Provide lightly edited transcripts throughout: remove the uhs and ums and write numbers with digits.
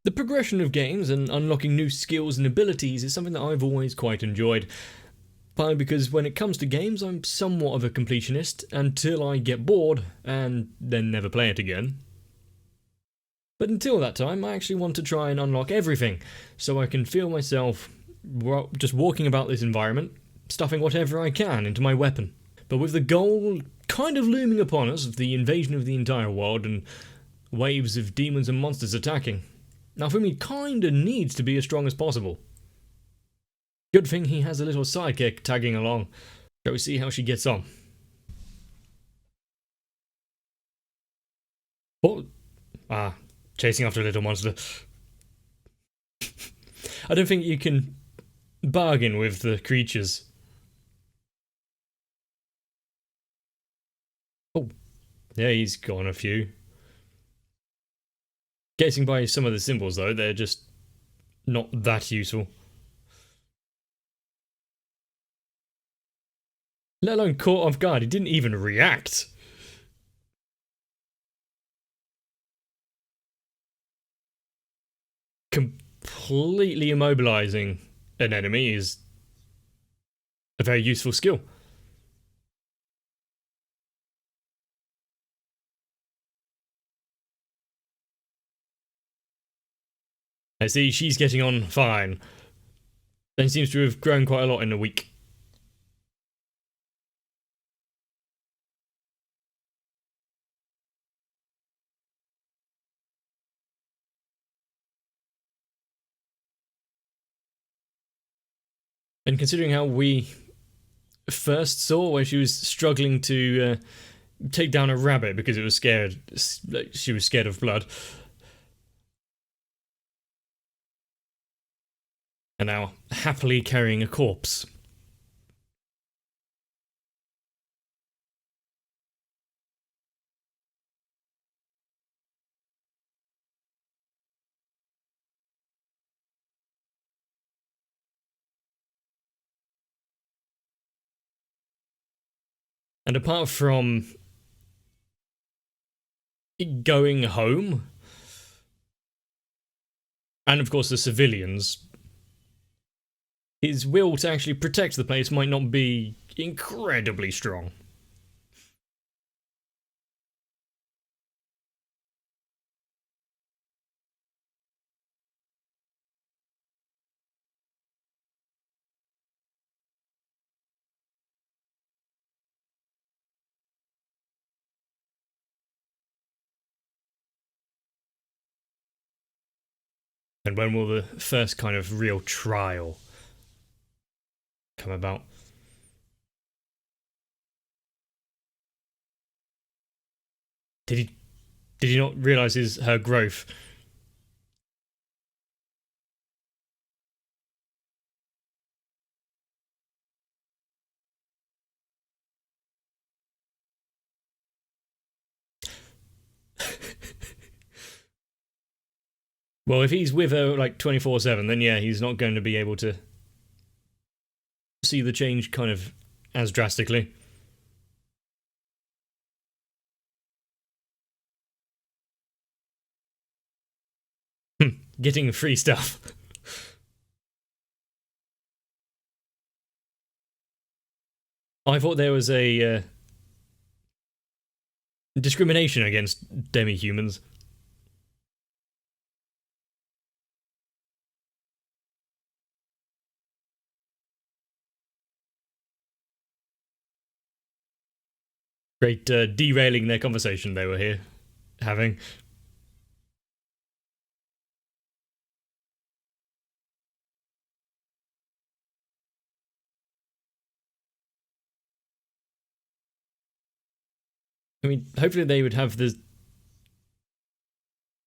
The progression of games and unlocking new skills and abilities is something that I've always quite enjoyed. Partly because when it comes to games, I'm somewhat of a completionist until I get bored and then never play it again. But until that time, I actually want to try and unlock everything so I can feel myself just walking about this environment, stuffing whatever I can into my weapon. But with the goal kind of looming upon us of the invasion of the entire world and waves of demons and monsters attacking, now Fumi kinda needs to be as strong as possible. Good thing he has a little sidekick tagging along. Shall we see how she gets on? Oh, chasing after a little monster. I don't think you can bargain with the creatures. Oh, yeah, he's gone a few. Guessing by some of the symbols, though, they're just not that useful. Let alone caught off guard, he didn't even react. Completely immobilizing an enemy is a very useful skill. I see she's getting on fine. Then seems to have grown quite a lot in a week. And considering how we first saw where she was struggling to take down a rabbit because it was scared, she was scared of blood, and now happily carrying a corpse. And apart from going home, and of course the civilians, his will to actually protect the place might not be incredibly strong. And when will the first kind of real trial come about? Did he did he not realise her growth? Well, if he's with her like 24/7, then yeah, he's not going to be able to see the change kind of as drastically. Getting free stuff. I thought there was a discrimination against demi-humans. Great derailing their conversation they were here having. I mean, hopefully they would have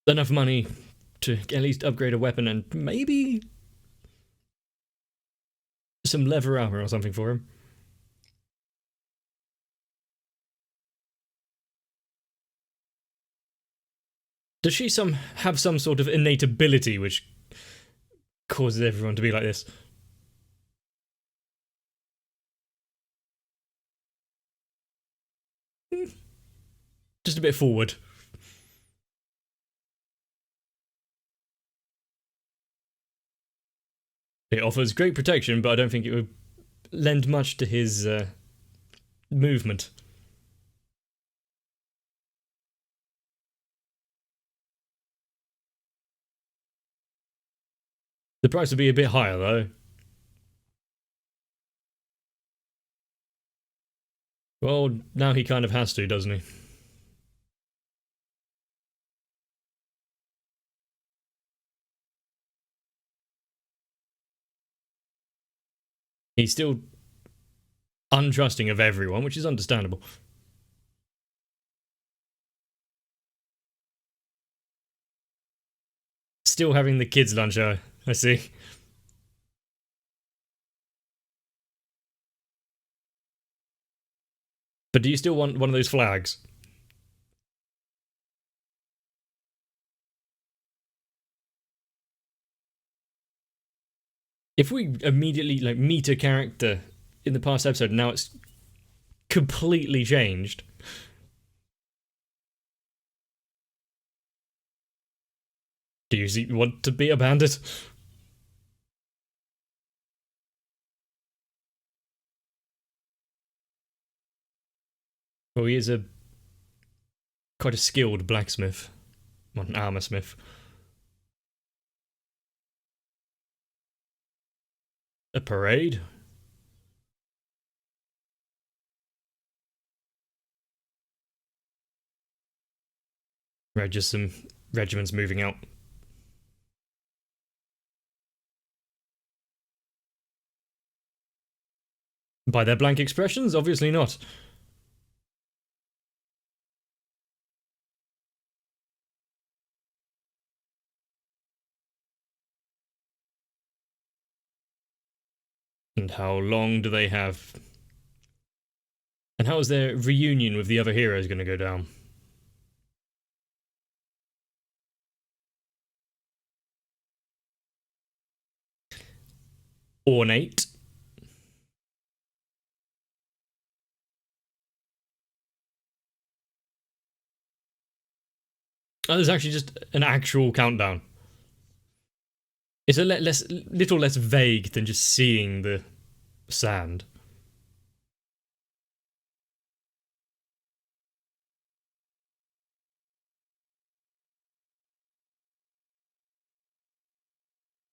enough money to at least upgrade a weapon and maybe some leather armor or something for him. Does she have some sort of innate ability which causes everyone to be like this? Just a bit forward. It offers great protection, but I don't think it would lend much to his movement. The price would be a bit higher, though. Well, now he kind of has to, doesn't he? He's still untrusting of everyone, which is understandable. Still having the kids' lunch hour, I see. But do you still want one of those flags? If we immediately meet a character in the past episode, now it's completely changed. Do you want to be a bandit? Well, he is quite a skilled blacksmith, well, an armor smith. A parade? Right, just some regiments moving out. By their blank expressions? Obviously not. And how long do they have? And how is their reunion with the other heroes going to go down? Ornate. Oh, there's actually just an actual countdown. It's a little less vague than just seeing the sand.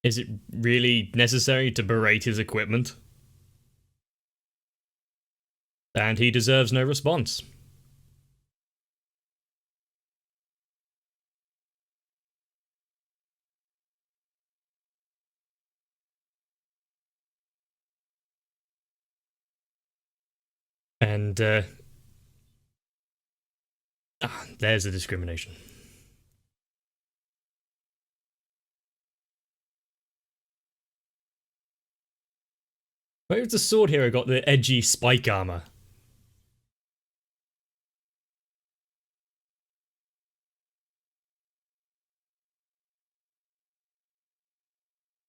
Is it really necessary to berate his equipment? And he deserves no response. And, there's the discrimination. Where has the sword hero got the edgy spike armor?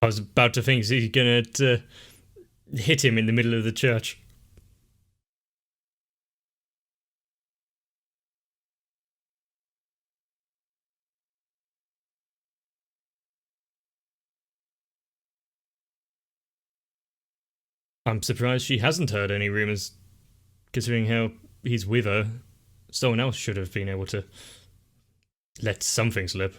I was about to think he's gonna hit him in the middle of the church. I'm surprised she hasn't heard any rumours, considering how he's with her. Someone else should have been able to let something slip.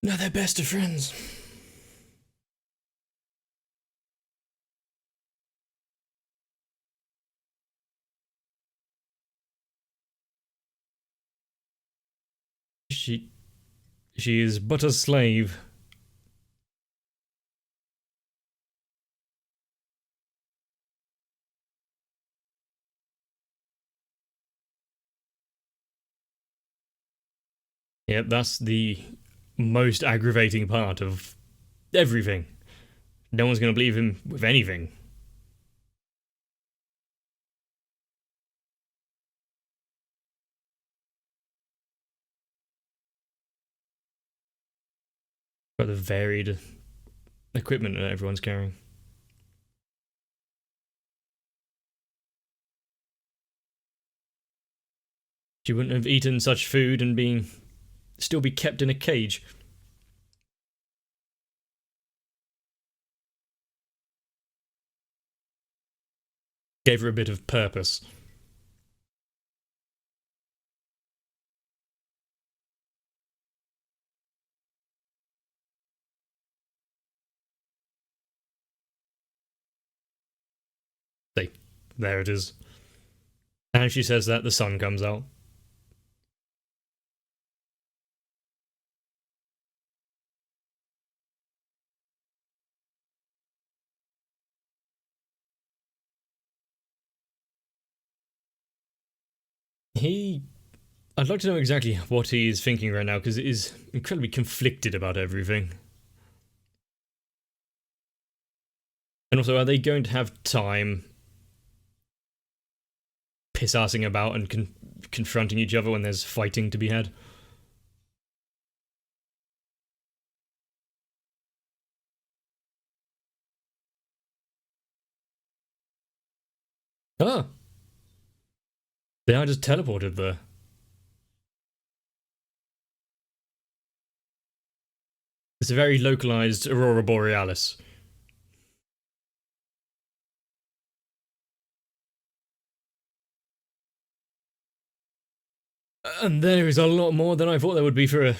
Now they're best of friends. She is but a slave. Yep, that's the most aggravating part of everything. No one's going to believe him with anything. But the varied equipment that everyone's carrying. She wouldn't have eaten such food and still be kept in a cage. Gave her a bit of purpose. See, there it is. And she says that the sun comes out. I'd like to know exactly what he is thinking right now, because it is incredibly conflicted about everything. And also, are they going to have time piss-assing about and confronting each other when there's fighting to be had? Ah! They are just teleported there. It's a very localized Aurora Borealis. And there is a lot more than I thought there would be for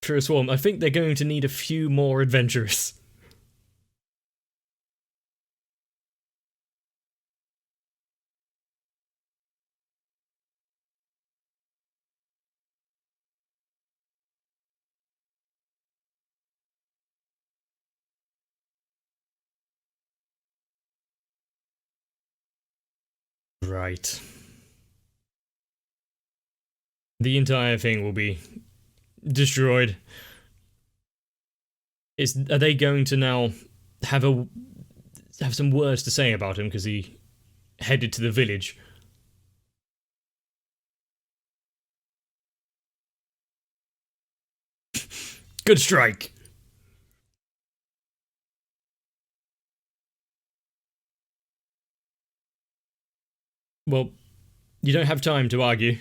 a swarm. I think they're going to need a few more adventurers. Right. The entire thing will be destroyed. Are they going to now have some words to say about him because he headed to the village? Good strike. Well, you don't have time to argue.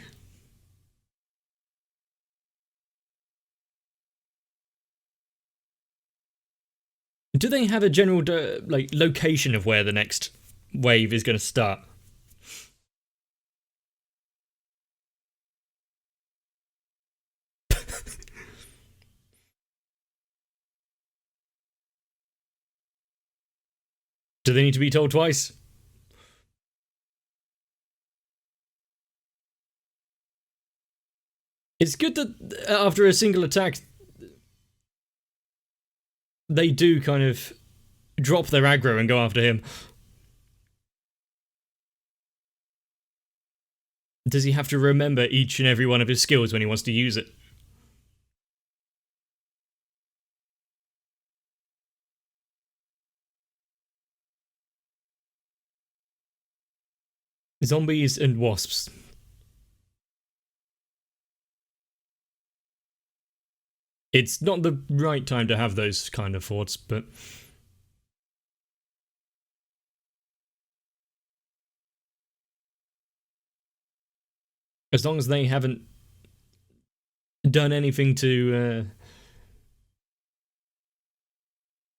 Do they have a general location of where the next wave is going to start? Do they need to be told twice? It's good that after a single attack, they do kind of drop their aggro and go after him. Does he have to remember each and every one of his skills when he wants to use it? Zombies and wasps. It's not the right time to have those kind of thoughts, but as long as they haven't done anything to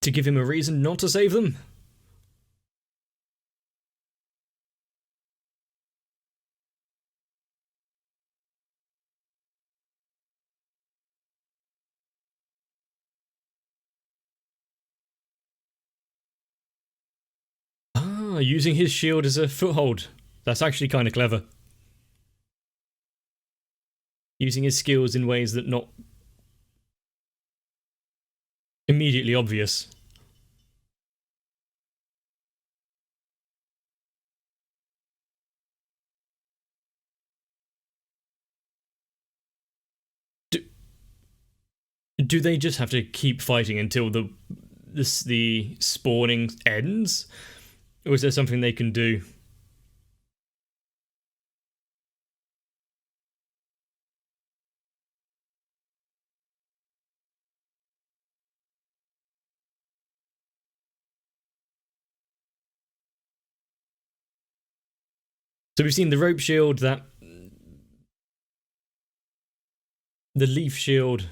give him a reason not to save them. Using his shield as a foothold. That's actually kind of clever. Using his skills in ways that not immediately obvious. Do they just have to keep fighting until the spawning ends? Or is there something they can do? So we've seen the rope shield, the leaf shield,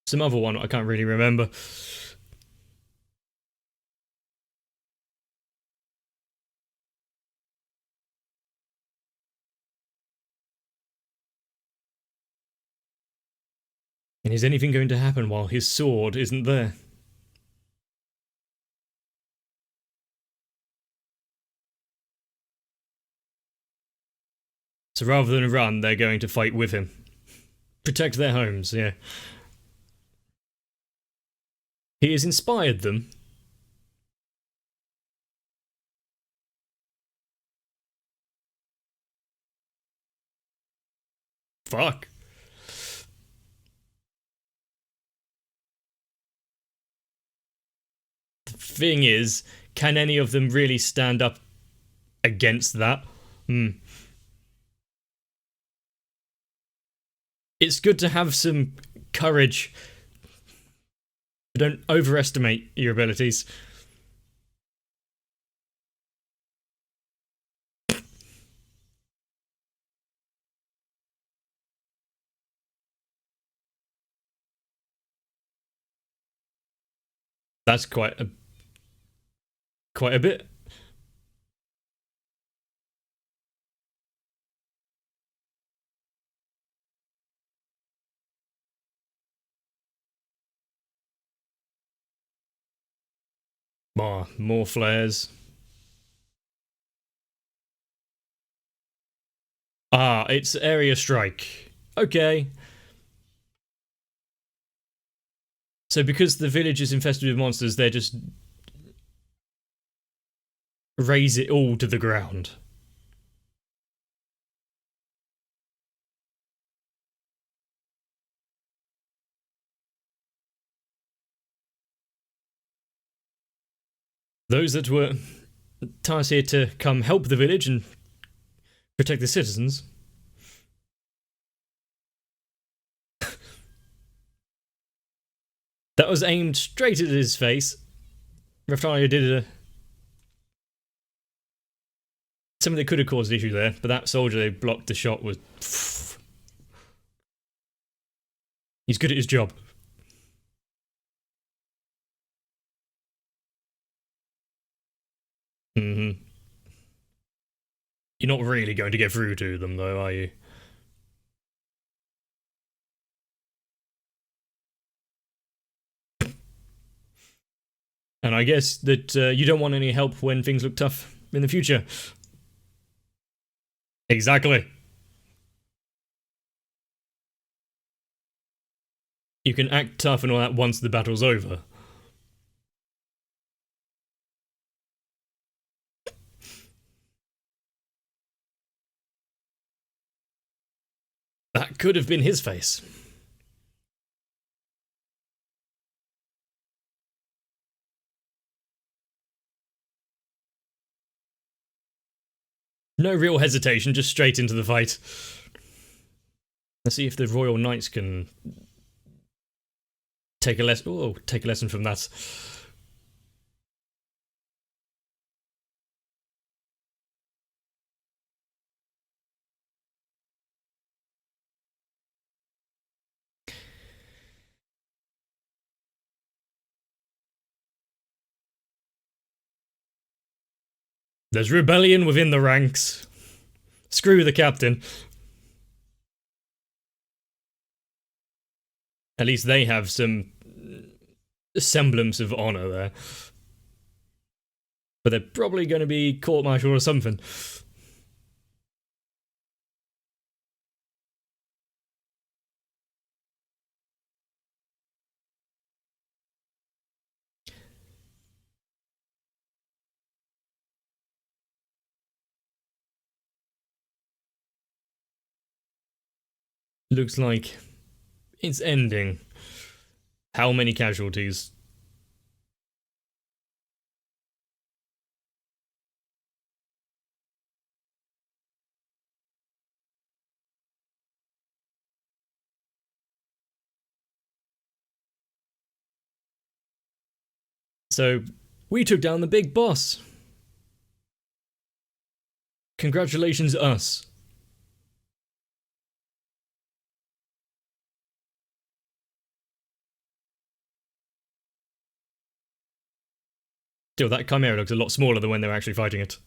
some other one I can't really remember. And is anything going to happen while his sword isn't there? So rather than run, they're going to fight with him. Protect their homes, yeah. He has inspired them. Fuck. The thing is, can any of them really stand up against that? It's good to have some courage. Don't overestimate your abilities. That's quite a bit. More flares. Ah, it's area strike. Okay. So because the village is infested with monsters, they just raze it all to the ground. Those that were tasked here to come help the village and protect the citizens. That was aimed straight at his face. Raftalia did something that could have caused issue there, but that soldier they blocked the shot was. He's good at his job. You're not really going to get through to them, though, are you? And I guess that you don't want any help when things look tough in the future. Exactly. You can act tough and all that once the battle's over. That could have been his face. No real hesitation, just straight into the fight. Let's see if the Royal Knights can take a lesson. Oh, take a lesson from that. There's rebellion within the ranks. Screw the captain. At least they have some semblance of honor there. But they're probably going to be court-martialed or something. Looks like it's ending. How many casualties? So, we took down the big boss. Congratulations, us. Still, that Chimera looks a lot smaller than when they're actually fighting it.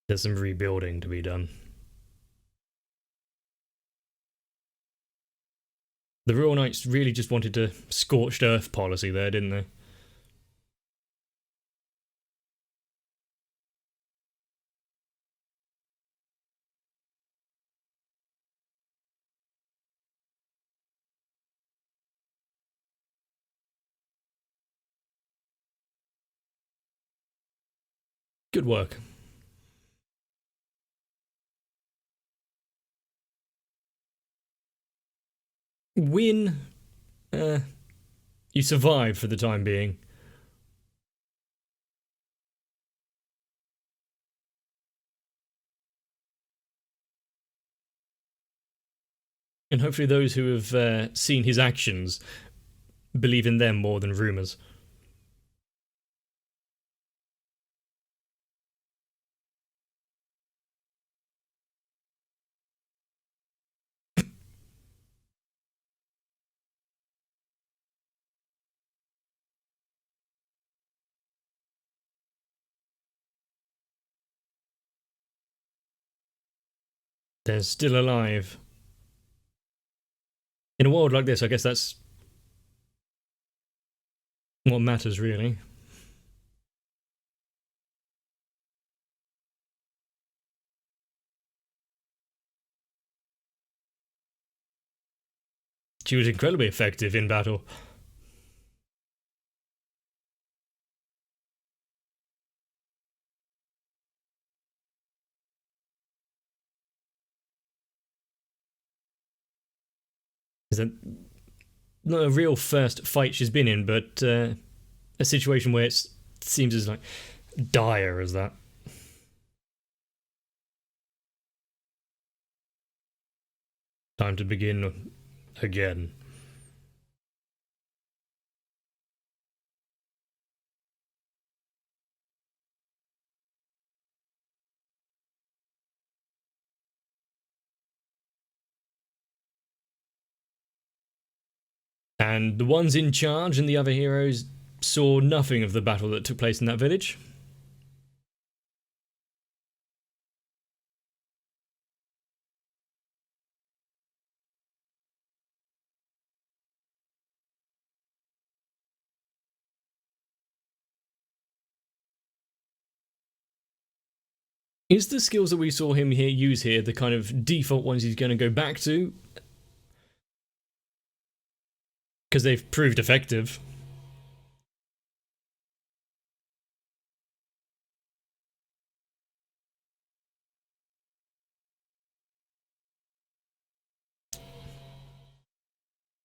There's some rebuilding to be done. The Royal Knights really just wanted a scorched earth policy there, didn't they? Good work. Win. You survive for the time being. And hopefully those who have seen his actions believe in them more than rumours. They're still alive. In a world like this, I guess that's what matters, really. She was incredibly effective in battle. Is that not a real first fight she's been in, but a situation where it seems as like dire as that. Time to begin again. And the ones in charge and the other heroes saw nothing of the battle that took place in that village. Is the skills that we saw him use here the kind of default ones he's going to go back to? Because they've proved effective.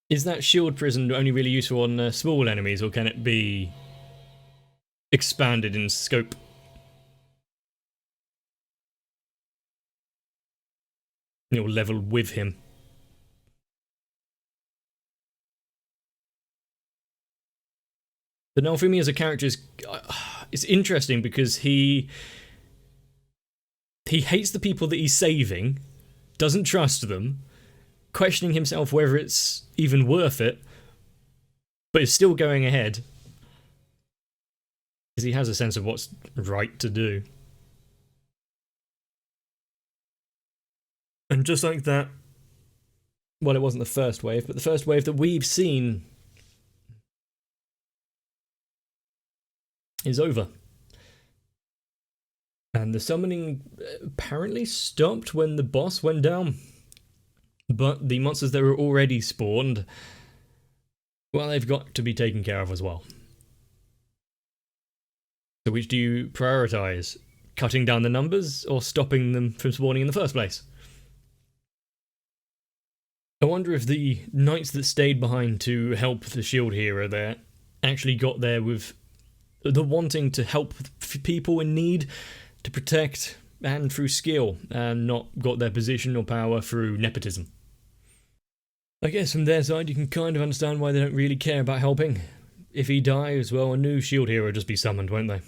Is that shield prison only really useful on small enemies, or can it be expanded in scope? You'll level with him. But Naofumi as a character is it's interesting because he hates the people that he's saving, doesn't trust them, questioning himself whether it's even worth it, but is still going ahead because he has a sense of what's right to do. And just like that, well, it wasn't the first wave, but the first wave that we've seen is over. And the summoning apparently stopped when the boss went down. But the monsters that were already spawned, well, they've got to be taken care of as well. So which do you prioritise? Cutting down the numbers or stopping them from spawning in the first place? I wonder if the knights that stayed behind to help the shield hero there actually got there with the wanting to help people in need, to protect, and through skill, and not got their position or power through nepotism. I guess from their side you can kind of understand why they don't really care about helping. if he dies, well, a new shield hero will just be summoned, won't they?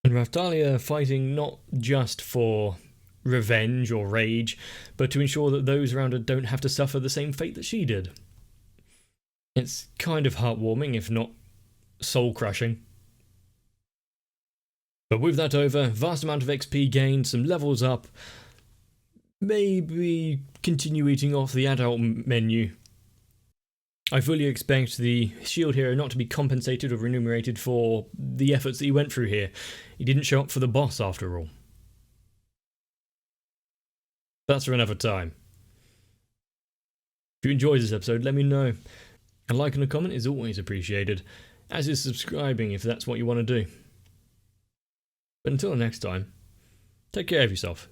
And Raftalia fighting not just for revenge or rage, but to ensure that those around her don't have to suffer the same fate that she did. It's kind of heartwarming, if not soul-crushing. But with that over, vast amount of XP gained, some levels up, maybe continue eating off the adult menu. I fully expect the shield hero not to be compensated or remunerated for the efforts that he went through here. He didn't show up for the boss after all. That's for another time. If you enjoyed this episode, let me know. A like and a comment is always appreciated, as is subscribing if that's what you want to do. But until next time, take care of yourself.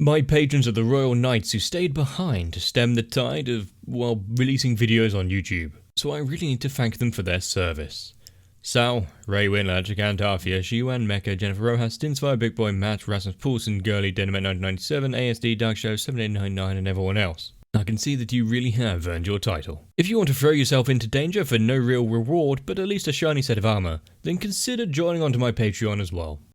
My patrons are the Royal Knights who stayed behind to stem the tide of, well, releasing videos on YouTube, so I really need to thank them for their service. Sal, Ray Winler, Gigantafia, Shiwan, Mecha, Jennifer Rojas, Stinsfire, Big Boy, Matt, Rasmus Paulson, Girly, Dynamite 1997, ASD, Dark Show, 7899 and everyone else. I can see that you really have earned your title. If you want to throw yourself into danger for no real reward, but at least a shiny set of armor, then consider joining onto my Patreon as well.